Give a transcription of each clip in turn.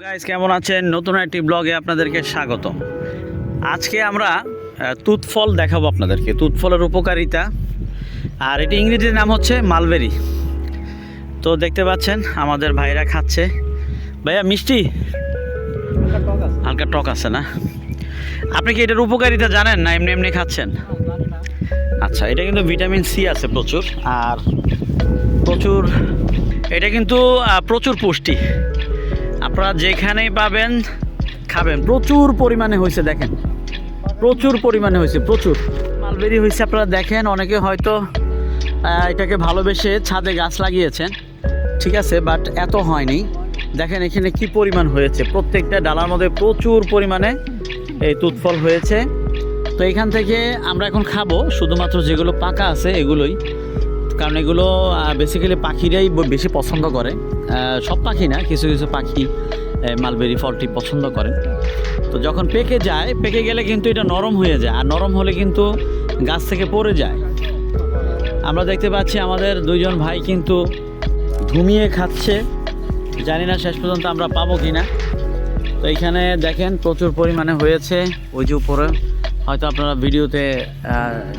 Guys কেমন আছেন? নতুন একটি ব্লগে আপনাদেরকে স্বাগতম। আজকে আমরা তুত ফল দেখাবো আপনাদেরকে, তুত ফলের উপকারিতা। আর এটি ইংরেজির নাম হচ্ছে মালবেরি। তো দেখতে পাচ্ছেন আমাদের ভাইরা খাচ্ছে। ভাইয়া মিষ্টি হালকা টক আছে না? আপনি কি এটার উপকারিতা জানেন না এমনি এমনি খাচ্ছেন? আচ্ছা, এটা কিন্তু ভিটামিন সি আছে প্রচুর, আর প্রচুর এটা কিন্তু প্রচুর পুষ্টি। আপনারা যেখানেই পাবেন খাবেন। প্রচুর পরিমাণে হয়েছে, দেখেন প্রচুর পরিমাণে হয়েছে, প্রচুর মালবেরি হয়েছে। আপনারা দেখেন অনেকে হয়তো এটাকে ভালোবেসে ছাদে গাছ লাগিয়েছেন, ঠিক আছে, বাট এত হয়নি। দেখেন এখানে কি পরিমাণ হয়েছে, প্রত্যেকটা ডালার মধ্যে প্রচুর পরিমাণে এই তুত ফল হয়েছে। তো এখান থেকে আমরা এখন খাবো শুধুমাত্র যেগুলো পাকা আছে এগুলোই, কারণ এগুলো বেসিক্যালি পাখিরাই বেশি পছন্দ করে। সব পাখি না, কিছু কিছু পাখি মালবেরি ফলটি পছন্দ করে। তো যখন পেকে যায়, পেকে গেলে কিন্তু এটা নরম হয়ে যায়, আর নরম হলে কিন্তু গাছ থেকে পড়ে যায়। আমরা দেখতে পাচ্ছি আমাদের দুইজন ভাই কিন্তু ঘুমিয়ে খাচ্ছে, জানি না শেষ পর্যন্ত আমরা পাবো কি না। তো এইখানে দেখেন প্রচুর পরিমাণে হয়েছে, ওই যে উপরে হয়তো আপনারা ভিডিওতে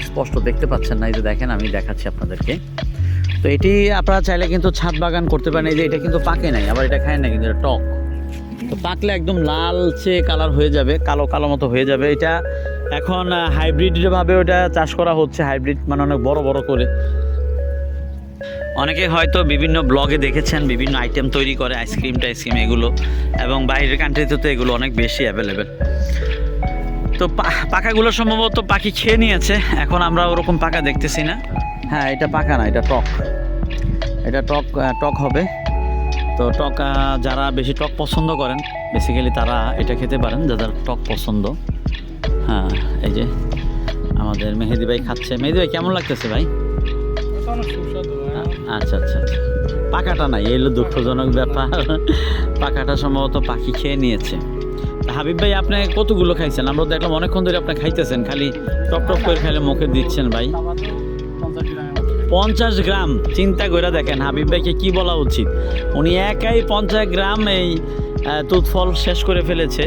স্পষ্ট দেখতে পাচ্ছেন না, এই যে দেখেন আমি দেখাচ্ছি আপনাদেরকে। তো এটি আপনারা চাইলে কিন্তু ছাদ বাগান করতে পারেন। এই যে এটা কিন্তু পাকে নাই, আবার এটা খায় না, কিন্তু এটা টক। তো পাকলে একদম লালচে কালার হয়ে যাবে, কালো কালো মতো হয়ে যাবে। এটা এখন হাইব্রিডভাবে ওটা চাষ করা হচ্ছে, হাইব্রিড মানে অনেক বড় বড় করে। অনেকে হয়তো বিভিন্ন ব্লগে দেখেছেন বিভিন্ন আইটেম তৈরি করে, আইসক্রিম টাইসক্রিম এগুলো, এবং বাইরের কান্ট্রিতে তো এগুলো অনেক বেশি অ্যাভেলেবেল। তো পাকাগুলো সম্ভবত পাখি খেয়ে নিয়েছে, এখন আমরা ওরকম পাকা দেখতেছি না। হ্যাঁ, এটা পাকা না, এটা টক, এটা টক টক হবে। তো টক যারা বেশি টক পছন্দ করেন বেসিক্যালি তারা এটা খেতে পারেন, যাদের টক পছন্দ। হ্যাঁ, এই যে আমাদের মেহেদি ভাই খাচ্ছে। মেহেদি ভাই কেমন লাগতেছে ভাই? আচ্ছা আচ্ছা, পাকাটা নাই, এই হলো দুঃখজনক ব্যাপার। পাকাটা সম্ভবত পাখি খেয়ে নিয়েছে। হাবিব ভাই আপনি কতগুলো খাইছেন? আমরা দেখলাম অনেকক্ষণ ধরে আপনি খাইতেছেন, খালি টপ টপ করে খাইলে মুখে দিচ্ছেন ভাই। 50 গ্রাম, চিন্তা করে দেখেন হাবিব ভাইকে কি বলা উচিত। উনি একাই 50 গ্রাম এই তুত ফল শেষ করে ফেলেছে।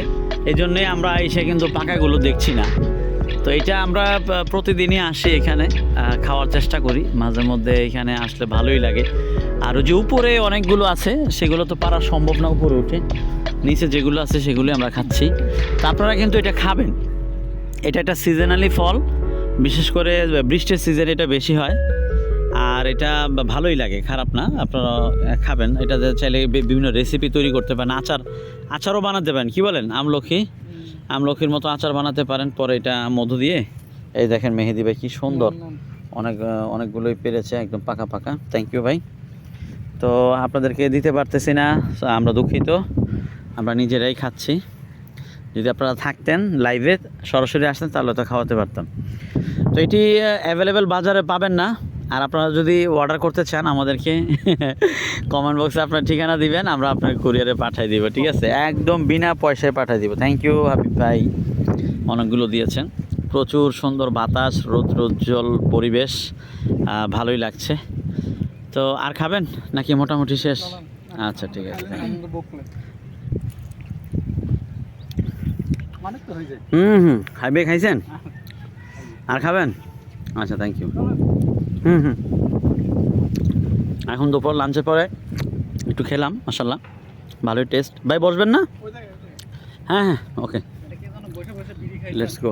এই জন্যই আমরা এসে কিন্তু পাকাগুলো দেখছি না। তো এটা আমরা প্রতিদিনই আসি এখানে, খাওয়ার চেষ্টা করি মাঝে মধ্যে। এখানে আসলে ভালোই লাগে। আর যে উপরে অনেকগুলো আছে সেগুলো তো পারা সম্ভব না, উপরে উঠে। নিচে যেগুলো আছে সেগুলো আমরা খাচ্ছি। তা আপনারা কিন্তু এটা খাবেন। এটা একটা সিজনালি ফল, বিশেষ করে বৃষ্টির সিজনে এটা বেশি হয়, আর এটা ভালোই লাগে, খারাপ না। আপনারা খাবেন। এটা চাইলে বিভিন্ন রেসিপি তৈরি করতে পারেন, আচারও বানাতে পারেন। কি বলেন? আমলখির মতো আচার বানাতে পারেন। পরে এটা মধু দিয়ে, এই দেখেন মেহেদি ভাই কি সুন্দর অনেকগুলোই পেরেছে, একদম পাকা পাকা। থ্যাংক ইউ ভাই। তো আপনাদেরকে দিতে পারতেছি না, আমরা দুঃখিত। আমরা নিজেরাই খাচ্ছি। যদি আপনারা থাকতেন লাইভে সরাসরি আসতেন তাহলে তো খাওয়াতে পারতাম। তো এটি অ্যাভেলেবেল বাজারে পাবেন না। আর আপনারা যদি অর্ডার করতে চান আমাদেরকে কমেন্ট বক্সে আপনার ঠিকানা দিবেন, আমরা আপনার কুরিয়ারে পাঠিয়ে দিব, ঠিক আছে? একদম বিনা পয়সায় পাঠিয়ে দিব। থ্যাংক ইউ হাবিব ভাই, অনেকগুলো দিয়েছেন। প্রচুর সুন্দর বাতাস, রৌদ্রোজ্জ্বল পরিবেশ, ভালোই লাগছে। তো আর খাবেন নাকি মোটামুটি শেষ? আচ্ছা ঠিক আছে। হাইবে খাইছেন? আর খাবেন? আচ্ছা থ্যাংক ইউ। এখন দুপুর লাঞ্চের পরে একটু খেলাম, মাশাআল্লাহ ভালোই টেস্ট। ভাই বসবেন না? হ্যাঁ হ্যাঁ, ওকে, লেটস গো।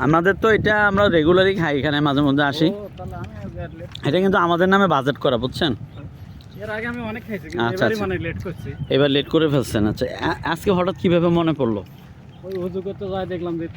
আমাদের তো এটা আমরা রেগুলারই খাই, এখানে মাঝে মধ্যে আসি। এটা কিন্তু আমাদের নামে বাজেট করা, বুঝছেন? আচ্ছা, এবার লেট করে ফেলছেন। আচ্ছা, আজকে হঠাৎ কিভাবে মনে পড়লো? ওই হুজু করতে যাই দেখলাম যে